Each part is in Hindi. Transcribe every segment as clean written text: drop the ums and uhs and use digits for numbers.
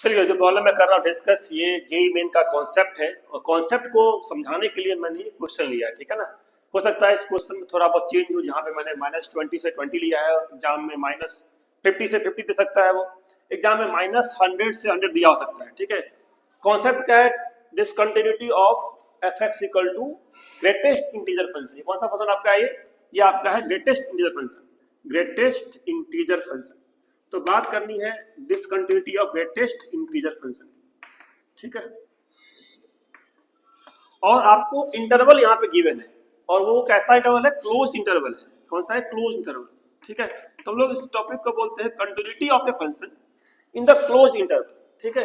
चलिए, जो प्रॉब्लम मैं कर रहा हूँ डिस्कस, ये जेईई मेन का कॉन्सेप्ट है और कॉन्सेप्ट को समझाने के लिए मैंने ये क्वेश्चन लिया है, ठीक है ना। हो सकता है इस क्वेश्चन में थोड़ा बहुत चेंज हो, जहाँ पे मैंने -20 से 20 लिया है, एग्जाम में -50 से 50 दे सकता है वो, एग्जाम में -100 से 100 दिया हो सकता है, ठीक है। कॉन्सेप्ट क्या है? Discontinuity of F X equal to greatest integer function. कौन सा फंक्शन आपका है? ये आपका है greatest integer function, greatest integer function. तो बात करनी है discontinuity of greatest integer function, ठीक है। और आपको इंटरवल यहाँ पे गिवन है, और वो कैसा इंटरवल है? क्लोज्ड इंटरवल है। कौन सा है? क्लोज्ड इंटरवल, ठीक है। तो हम लोग इस टॉपिक को बोलते हैं continuity of a function in the closed interval, ठीक है।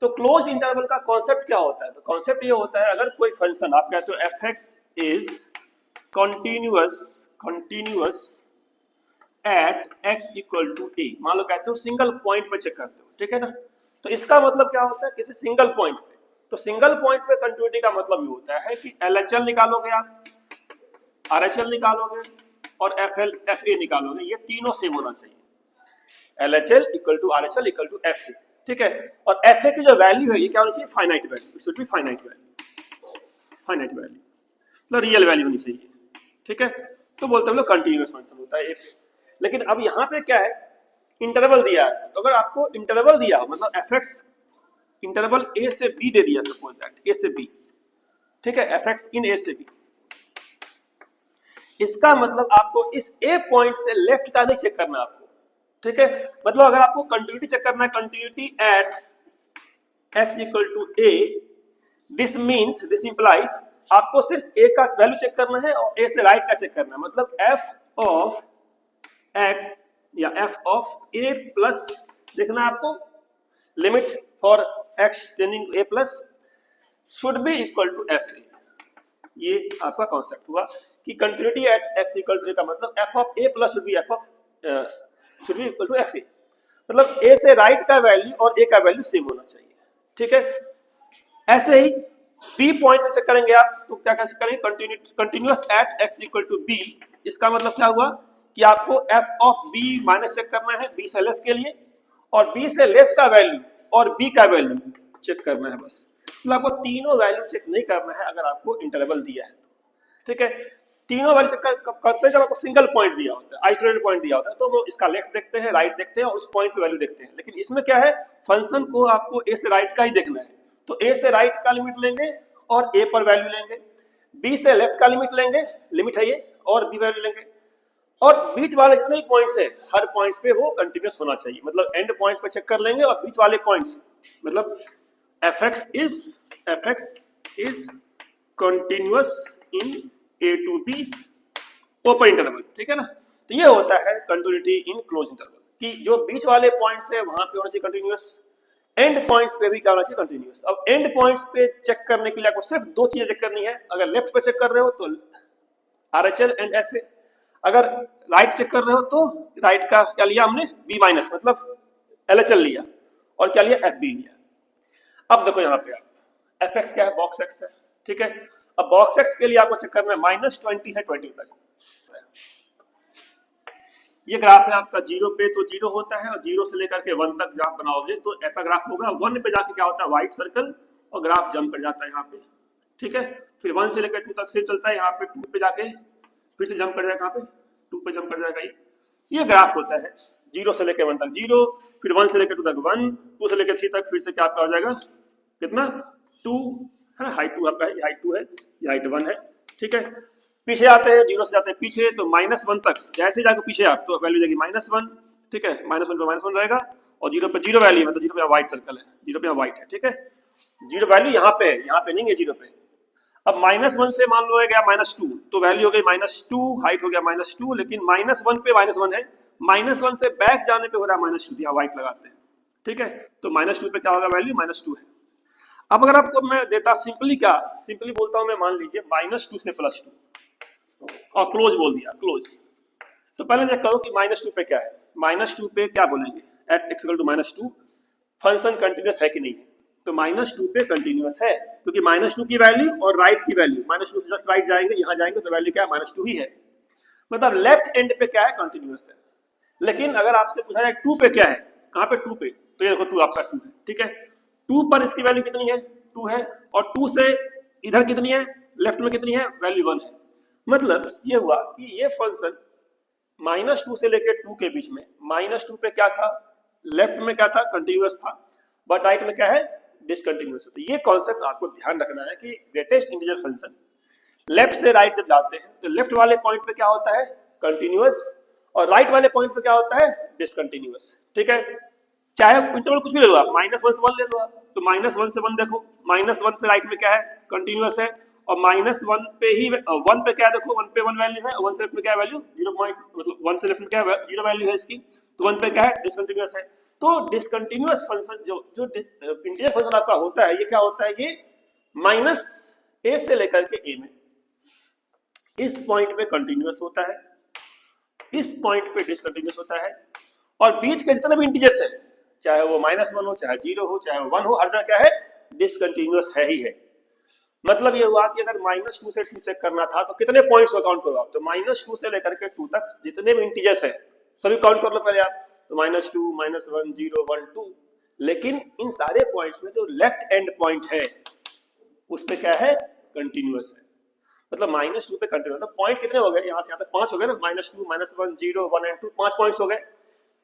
तो क्लोज्ड इंटरवल का कॉन्सेप्ट क्या होता है? तो कॉन्सेप्ट ये होता है, अगर कोई फंक्शन आप कहते हो F X is continuous at x equal to a, मान लो कहते हो सिंगल पॉइंट पे चेक करते हो, ठीक है ना। तो इसका मतलब क्या होता है? किसी सिंगल पॉइंट पे, तो सिंगल पॉइंट पे कंटिन्यूटी का मतलब ये होता है कि LHL निकालोगे आप, RHL निकालोगे और FA निकालोगे, ये तीनों सेम होना चाहिए। LHL equal to RHL equal to FA, ठीक है। और FA की जो वैल्यू है ये क्या होनी चाहिए? Finite value, it should be finite value, finite value मतलब रियल वैल्यू होनी चाहिए, ठीक है। तो बोलते हैं हम लोग कंटिन्यूअस फंक्शन होता है। लेकिन अब यहाँ पे क्या है? इंटरवल दिया है। तो अगर आपको इंटरवल दिया हो, मतलब एफ एक्स इंटरवल ए से बी दे दिया, सपोज दैट ए से बी, ठीक है, एफ एक्स इन ए से बी, इसका मतलब आपको इस ए पॉइंट से लेफ्ट का नहीं चेक करना आपको, ठीक है। मतलब अगर आपको कंटिन्यूटी चेक करना है, continuity at X equal to A, this means, this implies आपको सिर्फ ए का वैल्यू चेक करना है और ए से राइट का चेक करना है। मतलब एफ ऑफ x या f ऑफ a प्लस देखना है आपको, limit for x tending a plus should be equal to f a। ये आपका कॉन्सेप्ट हुआ कि continuity at x equal to a का मतलब f of a plus should be equal to f a। मतलब a से राइट का वैल्यू और a का वैल्यू सेम होना चाहिए, ठीक है। ऐसे ही b पॉइंट में चेक करेंगे आप, तो क्या कैसे करेंगे? Continuous at x equal to b, इसका मतलब क्या हुआ कि आपको f of b minus check करना है b से लेस के लिए, और b से लेस का वैल्यू और b का वैल्यू चेक करना है बस। मतलब आपको तीनों वैल्यू चेक नहीं करना है अगर आपको इंटरवल दिया है तो, ठीक है। तीनों वैल्यू चेक करते हैं जब आपको सिंगल पॉइंट दिया होता है, आइसोलेटेड पॉइंट दिया होता है, तो वो इसका लेफ्ट देखते हैं, राइट देखते हैं और उस पॉइंट पे वैल्यू देखते हैं। लेकिन इसमें क्या है? फंक्शन को आपको a से राइट का ही देखना है, तो a से राइट का लिमिट लेंगे और a पर वैल्यू लेंगे, b से लेफ्ट का लिमिट लेंगे, लिमिट है ये, और b वैल्यू लेंगे, और बीच वाले जितने भी पॉइंट्स हैं हर पॉइंट्स पे वो कंटिन्यूअस होना चाहिए। मतलब एंड पॉइंट्स पे चेक कर लेंगे और बीच वाले पॉइंट्स, मतलब fx is continuous in a to b open interval, ठीक है ना। तो ये होता है कंटिन्यूटी इन क्लोज इंटरवल, कि जो बीच वाले पॉइंट्स है वहां पे होना चाहिए कंटिन्यूअस, एंड पॉइंट्स पे भी क्या होना चाहिए? कंटिन्यूअस। अब एंड पॉइंट्स पे चेक करने के लिए आपको सिर्फ दो चीजें चेक करनी है। अगर लेफ्ट पे चेक कर रहे हो तो RHL एंड FA, अगर राइट चेक कर रहे हो तो राइट का क्या लिया हमने? b माइनस, मतलब LHL लिया, और क्या लिया? FB लिया। अब देखो यहाँ पे आप fx क्या है? बॉक्स x है, ठीक है। अब बॉक्स x के लिए आपको चेक करना है -20 से 20 तक। ये ग्राफ है आपका, 0 पे तो 0 होता है, और 0 से लेकर के 1 तक ग्राफ बनाओगे तो ऐसा ग्राफ होगा। 1 पे जाके क्या होता है? व्हाइट सर्कल, और ग्राफ जंप कर जाता है यहाँ पे, ठीक है। फिर 1 से लेकर 2 तक से चलता है, यहाँ पे 2 पे जाके फिर से जंप कर जाएगा, यहाँ पे 2 पे जंप कर जाएगा। ये ग्राफ होता है 0 से लेकर 1 तक 0, फिर 1 से लेकर 2 तक 1, 2 से लेकर 3 तक फिर से क्या आपका हो जाएगा? कितना? 2 है, हाइट 2 आपका है, ये हाइट 2 है, ये हाइट 1 है, ठीक है। पीछे आते हैं, 0 से जाते हैं पीछे, तो -1 तक जैसे जाके पीछे आप तो वैल्यू जाएगी -1, ठीक है। -1 पे -1 रहेगा, और 0 पे 0 वैल्यू है, तो 0 पे व्हाइट सर्कल है, 0 पे व्हाइट है, ठीक है। 0 वैल्यू यहाँ पे है, यहाँ पे नहीं है 0 पे। अब -1 से मान लो गया -2, तो वैल्यू हो गई -2, हाइट हो गया -2, लेकिन -1 पे -1 है, -1 से बैक जाने पे हो रहा है -2, यहाँ व्हाइट लगाते हैं, ठीक है। तो -2 पे क्या होगा? वैल्यू -2 है। अब अगर आपको मैं देता सिंपली बोलता हूं मैं, मान लीजिए -2 से +2 और क्लोज बोल दिया, क्लोज। तो पहले चेक करो कि -2 पे क्या है। -2 पे क्या बोलेंगे? At x equal to -2 function continuous है कि नहीं है? तो -2 पे कंटिन्यूअस है, क्योंकि -2 की वैल्यू और राइट की वैल्यू, -2 से जस्ट राइट जाएंगे, यहां जाएंगे तो वैल्यू क्या है? -2 ही है। मतलब लेफ्ट एंड पे क्या है? कंटिन्यूअस है। लेकिन अगर आपसे पूछा जाए 2 पे क्या है, कहां पे 2 पे? तो ये देखो 2 आपका 2 है, ठीक है। 2 पर इसकी वैल्यू कितनी है, 2 है, और 2 से इधर कितनी है, लेफ्ट में कितनी है, वैल्यू 1 है। मतलब ये हुआ कि ये फंक्शन -2 से लेकर 2 के बीच में, -2 पे क्या था, लेफ्ट में क्या था, कंटिन्यूअस था, बट राइट में क्या है, डिसकंटिन्यूअस। तो ये कॉन्सेप्ट आपको ध्यान रखना है कि ग्रेटेस्ट इंटीजर फंक्शन लेफ्ट से राइट जब जाते हैं तो लेफ्ट वाले पॉइंट पे क्या होता है, कंटिन्यूअस, और राइट वाले पॉइंट पे क्या होता है, डिसकंटिन्यूअस, ठीक है। चाहे इंटरवल कुछ भी ले लो आप, -1 से 1 ले लो आप, तो -1 से 1 देखो, -1 से राइट में क्या है, कंटिन्यूअस है, और -1 पे ही 1 पे क्या है, देखो 1 पे 1 वैल्यू है, 1 से लेफ्ट में क्या वैल्यू 0 पॉइंट, मतलब 1 से लेफ्ट में क्या 0 वैल्यू है इसकी, तो 1 पे क्या है, डिसकंटिन्यूअस है। तो डिसकंटिन्यूअस फंक्शन जो इंटीजर फंक्शन आपका होता है, ये क्या होता है, ये -a से लेकर के a में इस पॉइंट पे कंटिन्यूअस होता है, इस पॉइंट पे डिसकंटिन्यूअस होता है, और बीच के जितने भी इंटीजर्स है, चाहे वो -1 हो, चाहे 0 हो, चाहे 1 हो, हर जगह क्या है, डिसकंटिन्यूअस है ही है। मतलब ये हुआ कि अगर -2 से 2 चेक करना था तो कितने पॉइंट्स को काउंट करो आप, तो -2 से लेकर के 2 तक जितने भी इंटीजर्स है सभी काउंट कर लो पहले आप, तो -2 -1 0 1 2, लेकिन इन सारे पॉइंट्स में जो लेफ्ट एंड पॉइंट है उस पे क्या है, कंटिन्यूअस है। मतलब -2 पे कंटिन्यूअस, मतलब पॉइंट कितने हो गए, यहाँ से यहाँ तक 5 हो गए ना, -2 -1 0 1 एंड 2, 5 पॉइंट्स हो गए।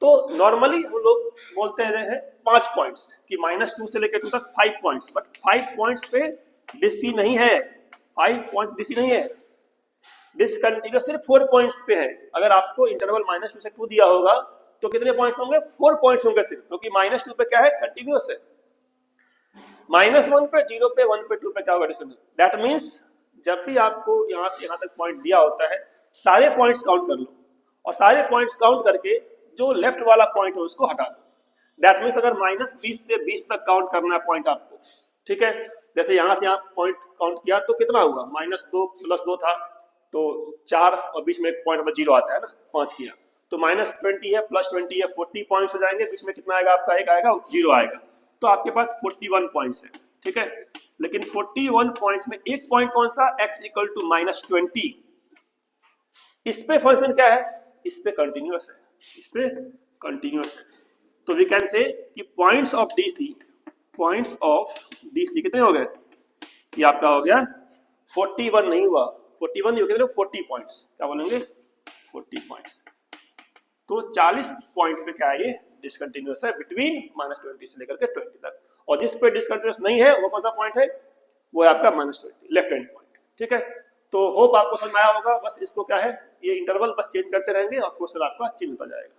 तो नॉर्मली हम लोग बोलते हैं 5 पॉइंट्स कि -2 से लेकर 2 तक 5 पॉइंट्स, बट 5 पॉइंट्स पे डिससी नहीं है, 5 पॉइंट डिससी नहीं है, डिसकंटिन्यूअस सिर्फ 4 पॉइंट्स पे है। अगर आपको इंटरवल -2 से 2 दिया होगा तो कितने पॉइंट्स होंगे, 4 पॉइंट्स होंगे सिर्फ, क्योंकि -2 पे क्या है, कंटिन्यूअस है, -1 पे 0 पे 1 पे 2 पे क्या होगा, डिसकंटिन्यूअस। दैट मींस जब भी आपको यहाँ से यहाँ तक पॉइंट दिया होता है, सारे पॉइंट्स काउंट कर लो, और सारे पॉइंट्स काउंट करके जो लेफ्ट वाला पॉइंट है उसको हटा दो। दैट मींस अगर -20 से 20 तक काउंट करना है पॉइंट आपको, ठीक है। जैसे यहाँ से यहाँ पॉइंट काउंट किया तो कितना हुआ, -2 + 2 था, तो 4, और बीच में एक पॉइंट में 0 आता है ना, 5 किया, तो -20 है +20 है, 40 पॉइंट्स हो जाएंगे, बीच में कितना आएगा आपका, एक आएगा 0 आएगा, तो आपके पास 41 पॉइंट्स है, ठीक है। लेकिन 41 पॉइंट्स में एक पॉइंट कौन सा, x = -20, इस पे फंक्शन क्या है, इस पे कंटिन्यूअस है, इस पे कंटिन्यूअस है। तो वी कैन से कि पॉइंट्स ऑफ डीसी कितने हो गए, ये आपका हो गया 41 नहीं हुआ, 41 नहीं हो गया, 40 पॉइंट्स, क्या बोलेंगे 40 पॉइंट्स। तो 40 पॉइंट पे क्या है, ये डिसकंटिन्यूअस है बिटवीन -20 से लेकर के 20 तक, और जिस पे डिसकंटिन्यूअस नहीं है वो कौन सा पॉइंट है, वो है आपका -20 लेफ्ट हैंड पॉइंट, ठीक है। तो होप आपको समझ में आया होगा, बस इसको क्या है, ये इंटरवल बस चेंज करते रहेंगे और क्वेश्चन आपका चेंज होता जाएगा।